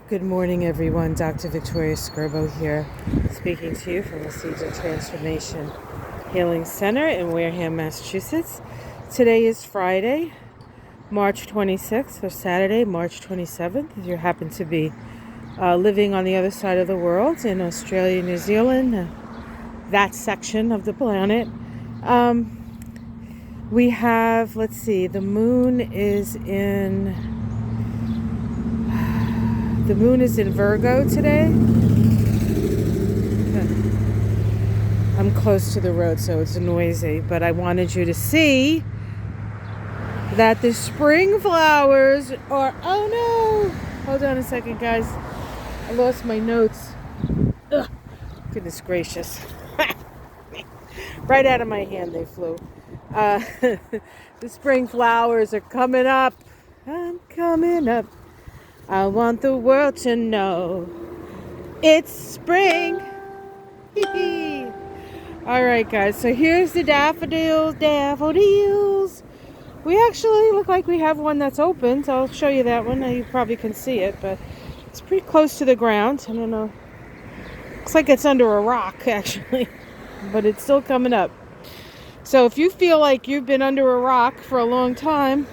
Good morning, everyone. Dr. Victoria Skirbo here, speaking to you from the Seeds of Transformation Healing Center in Wareham, Massachusetts. Today is Friday, March 26th, or Saturday, March 27th, if you happen to be living on the other side of the world in Australia, New Zealand, that section of the planet. We have, let's see, the moon is in Virgo today. I'm close to the road, so it's noisy, but I wanted you to see that the spring flowers are, oh no, hold on a second, guys. I lost my notes. Ugh, goodness gracious. Right out of my hand they flew. The spring flowers are coming up. I'm coming up. I want the world to know it's spring. All right, guys. So here's the daffodils. We actually look like we have one that's open. So I'll show you that one. Now you probably can see it, but it's pretty close to the ground. I don't know. Looks like it's under a rock, actually, but it's still coming up. So if you feel like you've been under a rock for a long time,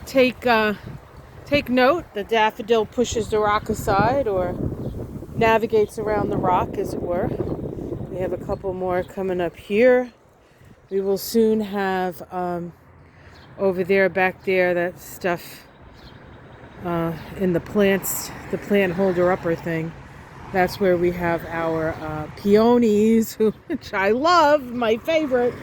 take note. The daffodil pushes the rock aside or navigates around the rock, as it were. We have a couple more coming up here. We will soon have over there, back there, that stuff in the plant holder-upper thing. That's where we have our peonies, which I love, my favorite.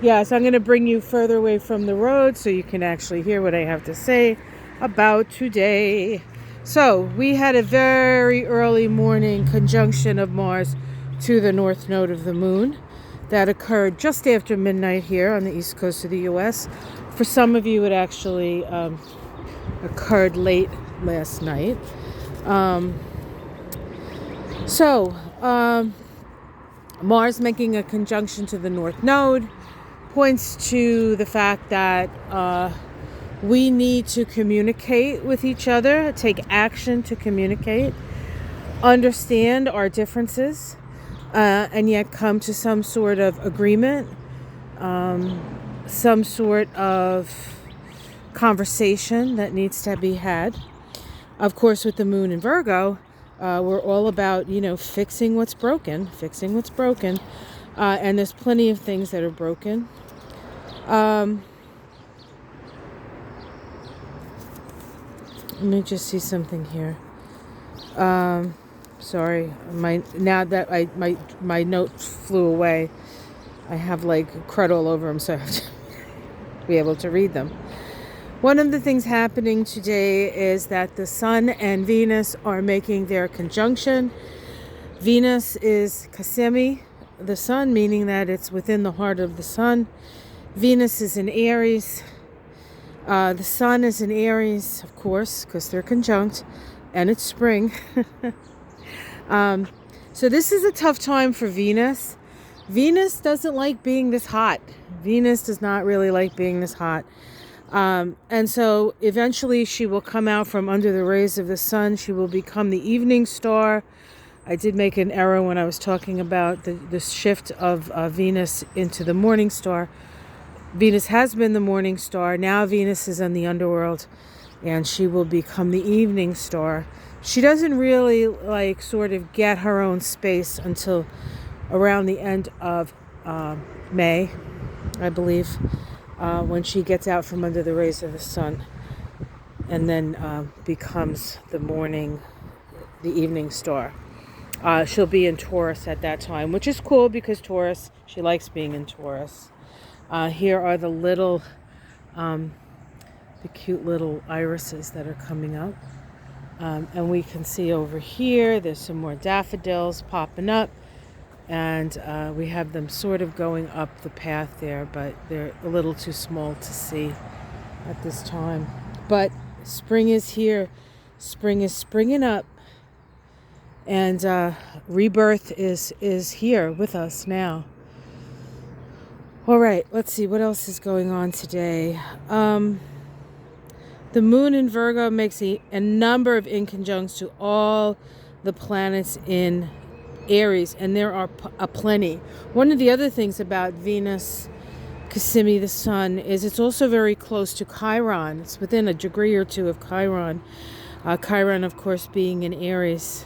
Yes, I'm going to bring you further away from the road so you can actually hear what I have to say about today. So, we had a very early morning conjunction of Mars to the north node of the moon. That occurred just after midnight here on the east coast of the U.S. For some of you, it actually occurred late last night. Mars making a conjunction to the north node points to the fact that we need to communicate with each other, take action to communicate, understand our differences, and yet come to some sort of agreement, some sort of conversation that needs to be had. Of course, with the moon in Virgo, we're all about, fixing what's broken, and there's plenty of things that are broken. Let me just see something here. Sorry, my note flew away. I have like crud all over them, so I have to be able to read them. One of the things happening today is that the Sun and Venus are making their conjunction. Venus is Kasemi, the Sun, meaning that it's within the heart of the Sun. Venus is in Aries. The Sun is in Aries, of course, because they're conjunct, and it's spring. So this is a tough time for Venus. Venus doesn't like being this hot. Venus does not really like being this hot. And so eventually she will come out from under the rays of the sun. She will become the evening star. I did make an error when I was talking about the shift of Venus into the morning star. Venus has been the morning star. Now Venus is in the underworld, and she will become the evening star. She doesn't really sort of get her own space until around the end of May, I believe, when she gets out from under the rays of the sun, and then becomes the evening star. She'll be in Taurus at that time, which is cool because Taurus, she likes being in Taurus. Here are the cute little irises that are coming up. And we can see over here, there's some more daffodils popping up. And we have them sort of going up the path there, but they're a little too small to see at this time. But spring is here. Spring is springing up. And rebirth is here with us now. All right, let's see what else is going on today. The moon in Virgo makes a number of inconjuncts to all the planets in Aries, and there are plenty. One of the other things about Venus Cassimi, the sun, is it's also very close to Chiron. It's within a degree or two of Chiron. Chiron, of course, being in Aries.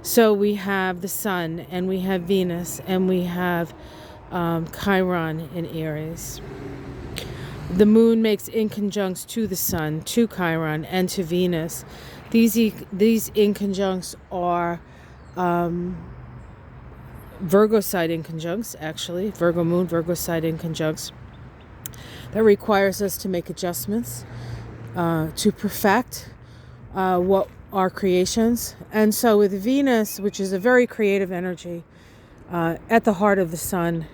So we have the sun, and we have Venus, and we have Chiron in Aries. The moon makes inconjuncts to the sun, to Chiron, and to Venus. These inconjuncts are Virgo side inconjuncts, actually. Virgo Moon, Virgo side inconjuncts. That requires us to make adjustments, to perfect what our creations. And so with Venus, which is a very creative energy, at the heart of the sun,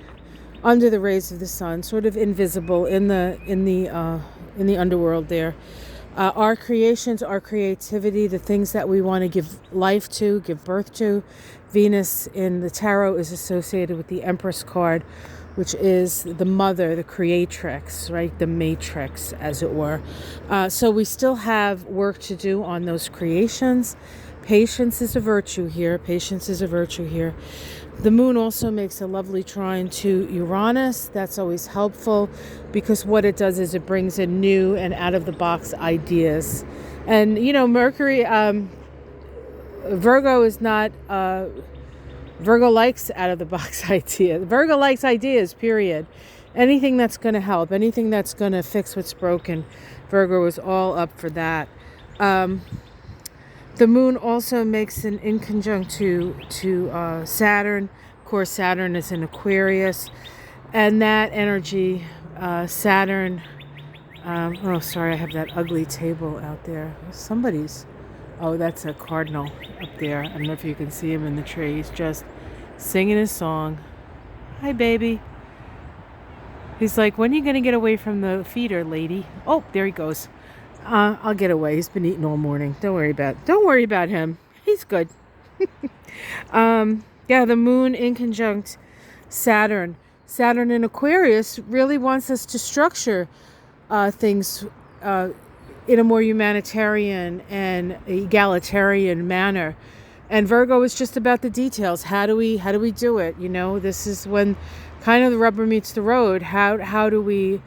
under the rays of the sun, sort of invisible in the underworld there. Our creations, our creativity, the things that we want to give life to, give birth to. Venus in the tarot is associated with the Empress card, which is the mother, the creatrix, right? The matrix, as it were. So we still have work to do on those creations. Patience is a virtue here. Patience is a virtue here. The moon also makes a lovely trine to Uranus. That's always helpful because what it does is it brings in new and out-of-the-box ideas. And, you know, Mercury, Virgo is not... Virgo likes out-of-the-box ideas. Virgo likes ideas, period. Anything that's going to help, anything that's going to fix what's broken, Virgo is all up for that. The moon also makes an inconjunct to Saturn. Of course, Saturn is in Aquarius. And that energy, Saturn... oh, sorry, I have that ugly table out there. Somebody's... Oh, that's a Cardinal up there. I don't know if you can see him in the tree. He's just singing his song. Hi, baby. He's like, when are you going to get away from the feeder, lady? Oh, there he goes. I'll get away. He's been eating all morning. Don't worry about him. He's good. Yeah, the moon in conjunct Saturn. Saturn in Aquarius really wants us to structure things in a more humanitarian and egalitarian manner. And Virgo is just about the details. How do we do it? You know, this is when kind of the rubber meets the road. How do we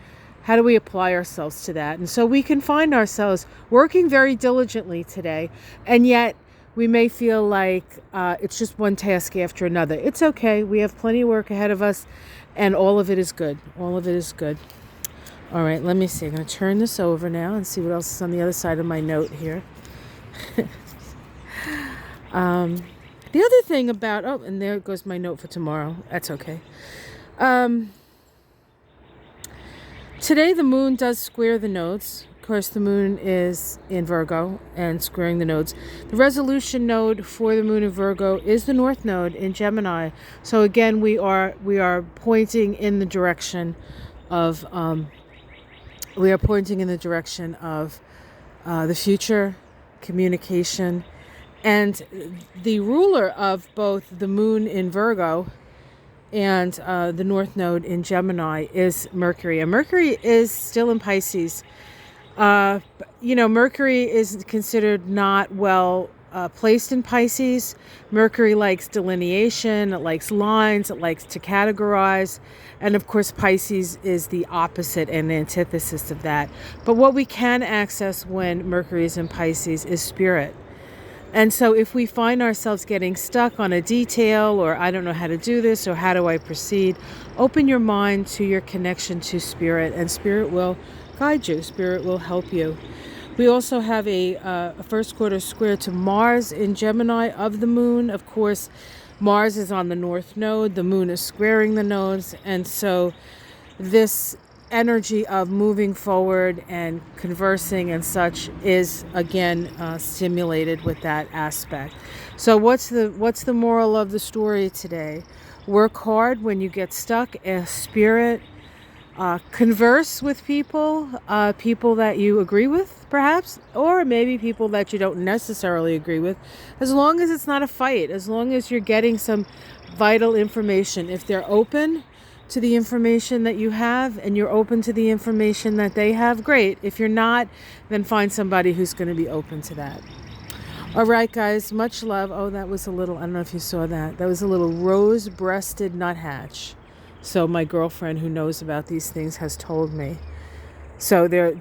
apply ourselves to that? And so we can find ourselves working very diligently today, and yet we may feel like it's just one task after another. It's okay. We have plenty of work ahead of us, and all of it is good. All of it is good. All right, let me see. I'm going to turn this over now and see what else is on the other side of my note here. The other thing about... Oh, and there goes my note for tomorrow. That's okay. Today, the moon does square the nodes. Of course, the moon is in Virgo and squaring the nodes. The resolution node for the moon in Virgo is the North Node in Gemini. So again, we are pointing in the direction of... we are pointing in the direction of the future, communication, and the ruler of both the moon in Virgo and the North Node in Gemini is Mercury. And Mercury is still in Pisces. You know, Mercury is considered not well placed in Pisces. Mercury likes delineation, it likes lines, it likes to categorize. And of course, Pisces is the opposite and the antithesis of that. But what we can access when Mercury is in Pisces is spirit. And so if we find ourselves getting stuck on a detail, or I don't know how to do this, or how do I proceed, open your mind to your connection to spirit, and spirit will guide you. Spirit will help you. We also have a first quarter square to Mars in Gemini of the moon. Of course, Mars is on the North Node. The moon is squaring the nodes. And so this energy of moving forward and conversing and such is again stimulated with that aspect. So what's the moral of the story today? Work hard when you get stuck. Spirit, converse with people that you agree with, perhaps, or maybe people that you don't necessarily agree with, as long as it's not a fight, as long as you're getting some vital information. If they're open, to the information that you have and you're open to the information that they have, great. If you're not, then find somebody who's going to be open to that. All right, guys, much love. Oh, that was a little, I don't know if you saw that. That was a little rose-breasted nuthatch. So my girlfriend who knows about these things has told me. So they're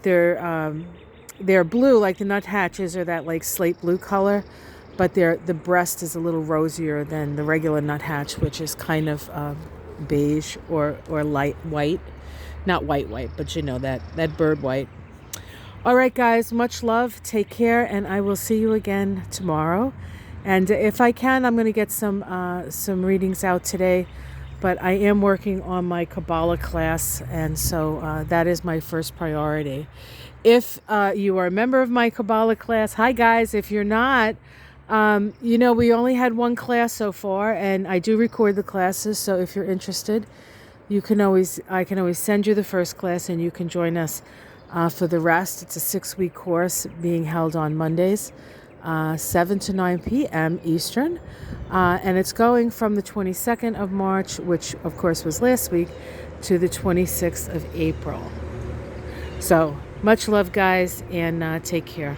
blue, like the nuthatches are that like slate blue color, but the breast is a little rosier than the regular nuthatch, which is kind of beige or light white. Not white, but you know, that bird white. All right, guys, much love. Take care, and I will see you again tomorrow. And if I can, I'm going to get some readings out today. But I am working on my Kabbalah class, and so that is my first priority. If you are a member of my Kabbalah class, hi, guys. If you're not, you know, we only had one class so far, and I do record the classes. So if you're interested, I can always send you the first class, and you can join us. For the rest, it's a 6-week course being held on Mondays, 7 to 9 p.m. Eastern. And it's going from the 22nd of March, which of course was last week, to the 26th of April. So much love, guys, and take care.